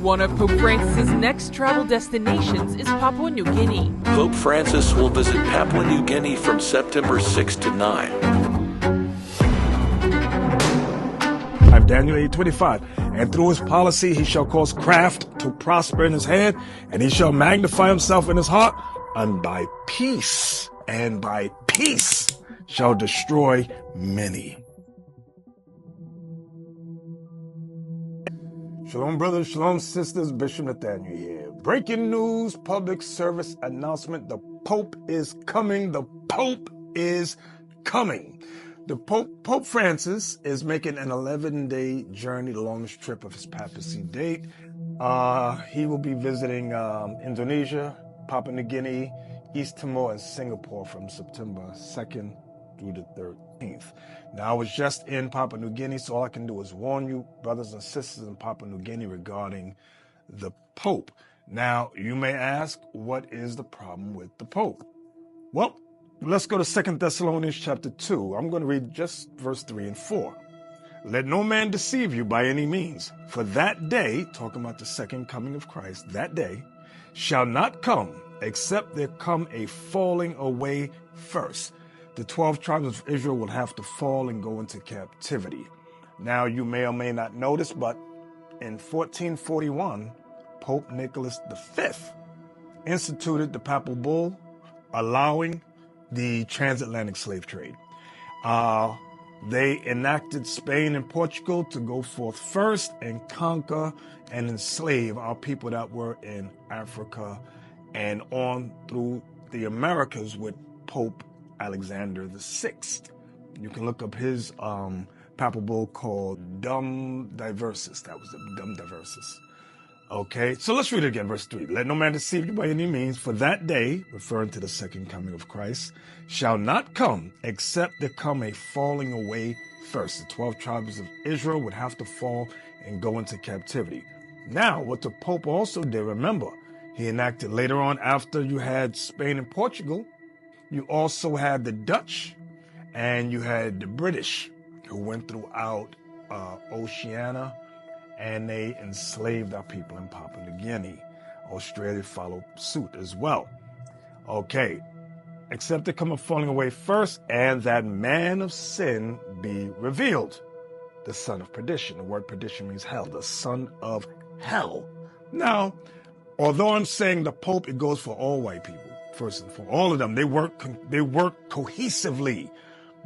One of Pope Francis's next travel destinations is Papua New Guinea. Pope Francis will visit Papua New Guinea from September 6 to 9. I'm Daniel 8:25. And through his policy he shall cause craft to prosper in his head, and he shall magnify himself in his heart, and by peace shall destroy many. Shalom, brothers, shalom, sisters. Bishop Nathaniel here. Breaking news, public service announcement. The Pope is coming. The Pope is coming. Pope Francis is making an 11-day journey, the longest trip of his papacy date. He will be visiting Indonesia, Papua New Guinea, East Timor, and Singapore from September 2nd through the 13th. Now, I was just in Papua New Guinea, so all I can do is warn you, brothers and sisters in Papua New Guinea, regarding the Pope. Now, you may ask, what is the problem with the Pope? Well, let's go to 2 Thessalonians chapter 2. I'm going to read just verse 3 and 4. Let no man deceive you by any means, for that day, talking about the second coming of Christ, that day shall not come, except there come a falling away first. The 12 tribes of Israel will have to fall and go into captivity. Now, you may or may not notice, but in 1441, Pope Nicholas V instituted the papal bull allowing the transatlantic slave trade. They enacted Spain and Portugal to go forth first and conquer and enslave our people that were in Africa and on through the Americas with Pope Alexander VI. You can look up his papal bull called Dum Diversis. That was the Dum Diversis. Okay, so let's read it again, verse 3. Let no man deceive you by any means, for that day, referring to the second coming of Christ, shall not come, except there come a falling away first. The 12 tribes of Israel would have to fall and go into captivity. Now, what the Pope also did, remember, he enacted later on, after you had Spain and Portugal, you also had the Dutch and you had the British who went throughout Oceania, and they enslaved our people in Papua New Guinea. Australia followed suit as well. Okay, except there come a falling away first, and that man of sin be revealed, the son of perdition. The word perdition means hell, the son of hell. Now, although I'm saying the Pope, it goes for all white people. First and foremost, all of them, they work cohesively.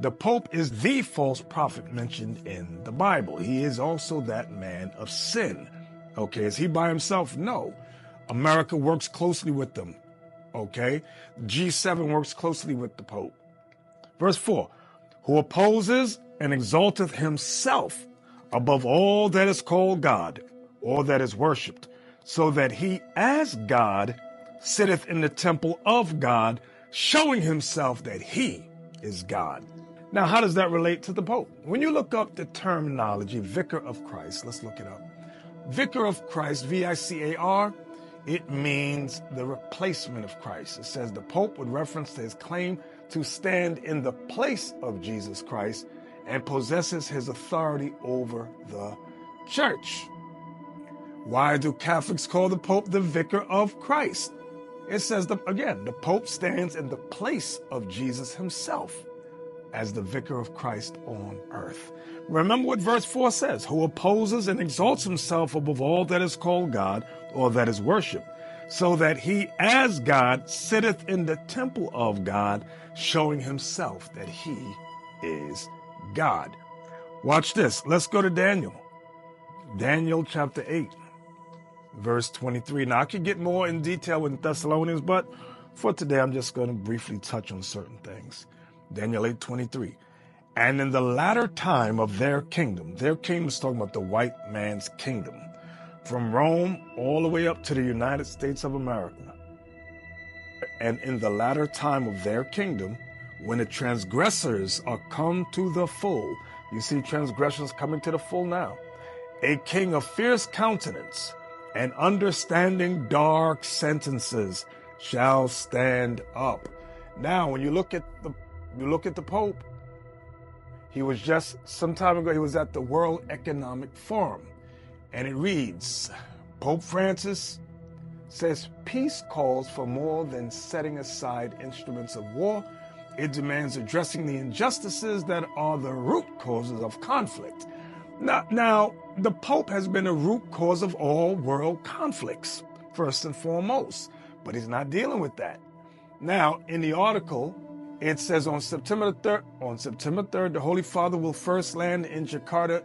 The Pope is the false prophet mentioned in the Bible. He is also that man of sin. Okay, is he by himself? No. America works closely with them. Okay, G7 works closely with the Pope. Verse 4, who opposes and exalteth himself above all that is called God, or that is worshipped, so that he as God sitteth in the temple of God, showing himself that he is God. Now, how does that relate to the Pope? When you look up the terminology, Vicar of Christ, let's look it up. Vicar of Christ, V-I-C-A-R, it means the replacement of Christ. It says the Pope, with reference to his claim to stand in the place of Jesus Christ and possesses his authority over the church. Why do Catholics call the Pope the Vicar of Christ? It says, again, the Pope stands in the place of Jesus himself as the Vicar of Christ on earth. Remember what verse 4 says, who opposes and exalts himself above all that is called God, or that is worship, so that he as God sitteth in the temple of God, showing himself that he is God. Watch this. Let's go to Daniel. Daniel chapter 8. Verse 23. Now, I could get more in detail in Thessalonians, but for today, I'm just going to briefly touch on certain things. Daniel 8:23. And in the latter time of their kingdom is talking about the white man's kingdom, from Rome all the way up to the United States of America. And in the latter time of their kingdom, when the transgressors are come to the full, you see transgressions coming to the full now, a king of fierce countenance, and understanding dark sentences shall stand up. Now, when you look at the Pope, he was just some time ago, he was at the World Economic Forum, and it reads, Pope Francis says peace calls for more than setting aside instruments of war. It demands addressing the injustices that are the root causes of conflict. Now, the Pope has been a root cause of all world conflicts, first and foremost, but he's not dealing with that. Now, in the article, it says on September 3rd, the Holy Father will first land in Jakarta,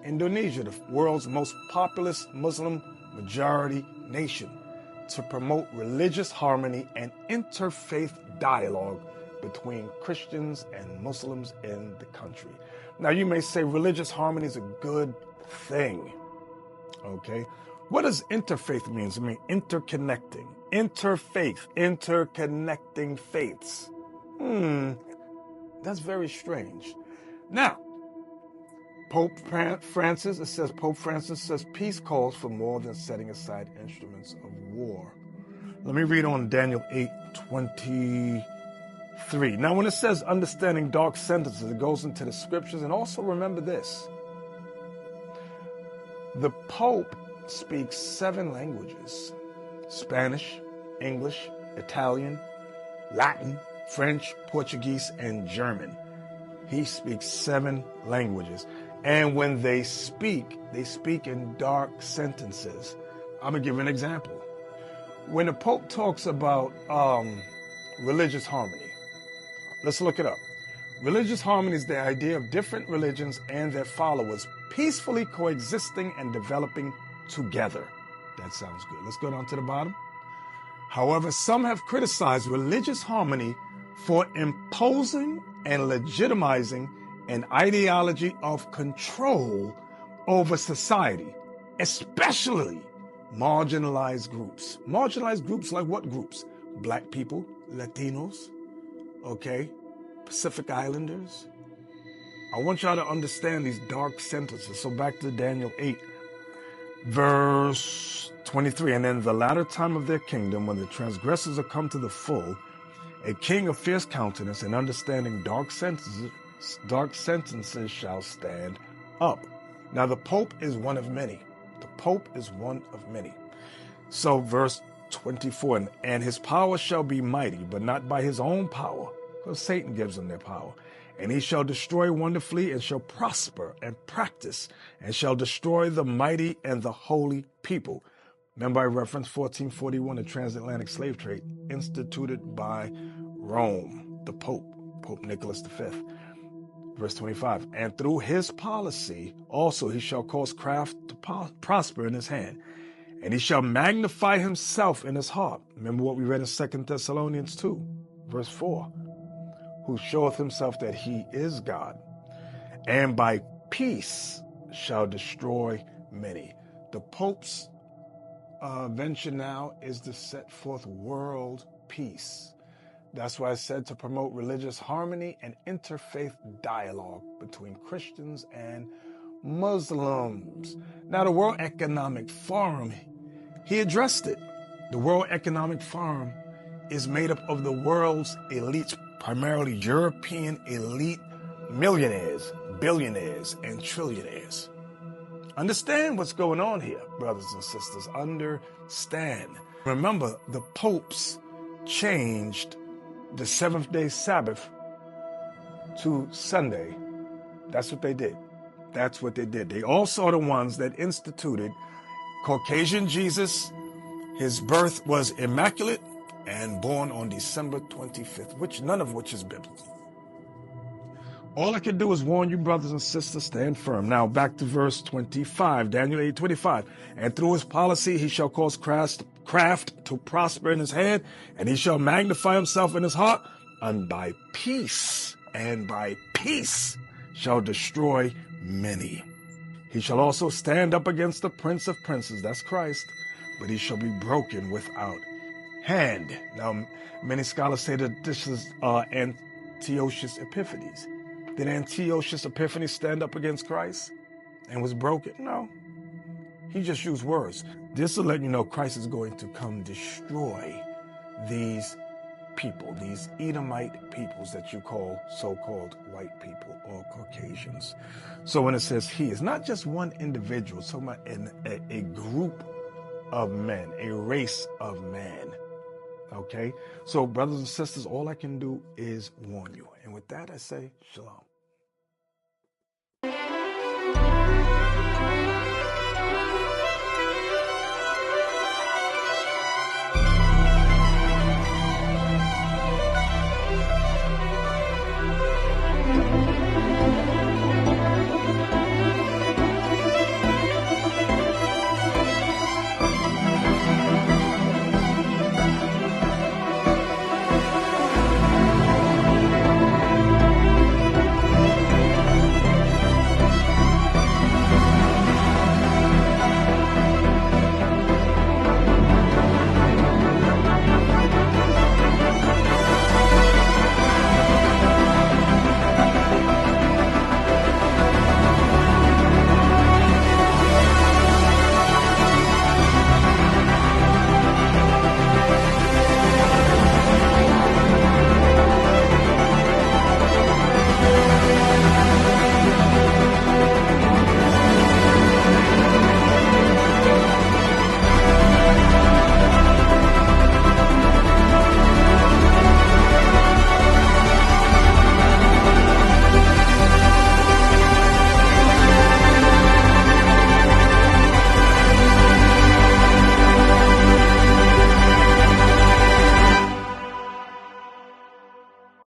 Indonesia, the world's most populous Muslim majority nation, to promote religious harmony and interfaith dialogue between Christians and Muslims in the country. Now, you may say religious harmony is a good thing, okay? What does interfaith mean? It means interconnecting, interfaith, interconnecting faiths. That's very strange. Now, Pope Francis says peace calls for more than setting aside instruments of war. Let me read on Daniel 8:23. Now, when it says understanding dark sentences, it goes into the scriptures. And also remember this. The Pope speaks 7 languages: Spanish, English, Italian, Latin, French, Portuguese, and German. He speaks 7 languages. And when they speak in dark sentences. I'm going to give you an example. When the Pope talks about religious harmony, let's look it up. Religious harmony is the idea of different religions and their followers peacefully coexisting and developing together. That sounds good. Let's go down to the bottom. However, some have criticized religious harmony for imposing and legitimizing an ideology of control over society, especially marginalized groups. Marginalized groups like what groups? Black people, Latinos, okay, Pacific Islanders. I want y'all to understand these dark sentences. So back to Daniel 8, verse 23. And in the latter time of their kingdom, when the transgressors are come to the full, a king of fierce countenance and understanding dark sentences shall stand up. Now, the Pope is one of many. The Pope is one of many. So verse 24, and his power shall be mighty, but not by his own power, because Satan gives him their power. And he shall destroy wonderfully, and shall prosper and practice, and shall destroy the mighty and the holy people. Remember I referenced 1441, the transatlantic slave trade instituted by Rome, the Pope, Pope Nicholas V. Verse 25, and through his policy also he shall cause craft to prosper in his hand, and he shall magnify himself in his heart. Remember what we read in 2 Thessalonians 2, verse 4, who showeth himself that he is God, and by peace shall destroy many. The Pope's venture now is to set forth world peace. That's why I said to promote religious harmony and interfaith dialogue between Christians and Muslims. Now, the World Economic Forum, he addressed it. The World Economic Forum is made up of the world's elites, primarily European elite millionaires, billionaires, and trillionaires. Understand what's going on here, brothers and sisters. Understand. Remember, the popes changed the seventh-day Sabbath to Sunday. That's what they did. That's what they did. They also are the ones that instituted Caucasian Jesus. His birth was immaculate and born on December 25th, none of which is biblical. All I can do is warn you, brothers and sisters, stand firm. Now back to verse 25, Daniel 8:25. And through his policy he shall cause craft to prosper in his hand, and he shall magnify himself in his heart, and by peace shall destroy many. He shall also stand up against the Prince of Princes, that's Christ, but he shall be broken without hand. Now, many scholars say that this is Antiochus Epiphanes. Did Antiochus Epiphanes stand up against Christ and was broken? No. He just used words. This will let you know Christ is going to come destroy these people, these Edomite peoples that you call so-called white people or Caucasians. So when it says he, it's not just one individual, it's talking about a group of men, a race of man. Okay? So, brothers and sisters, all I can do is warn you. And with that, I say, shalom.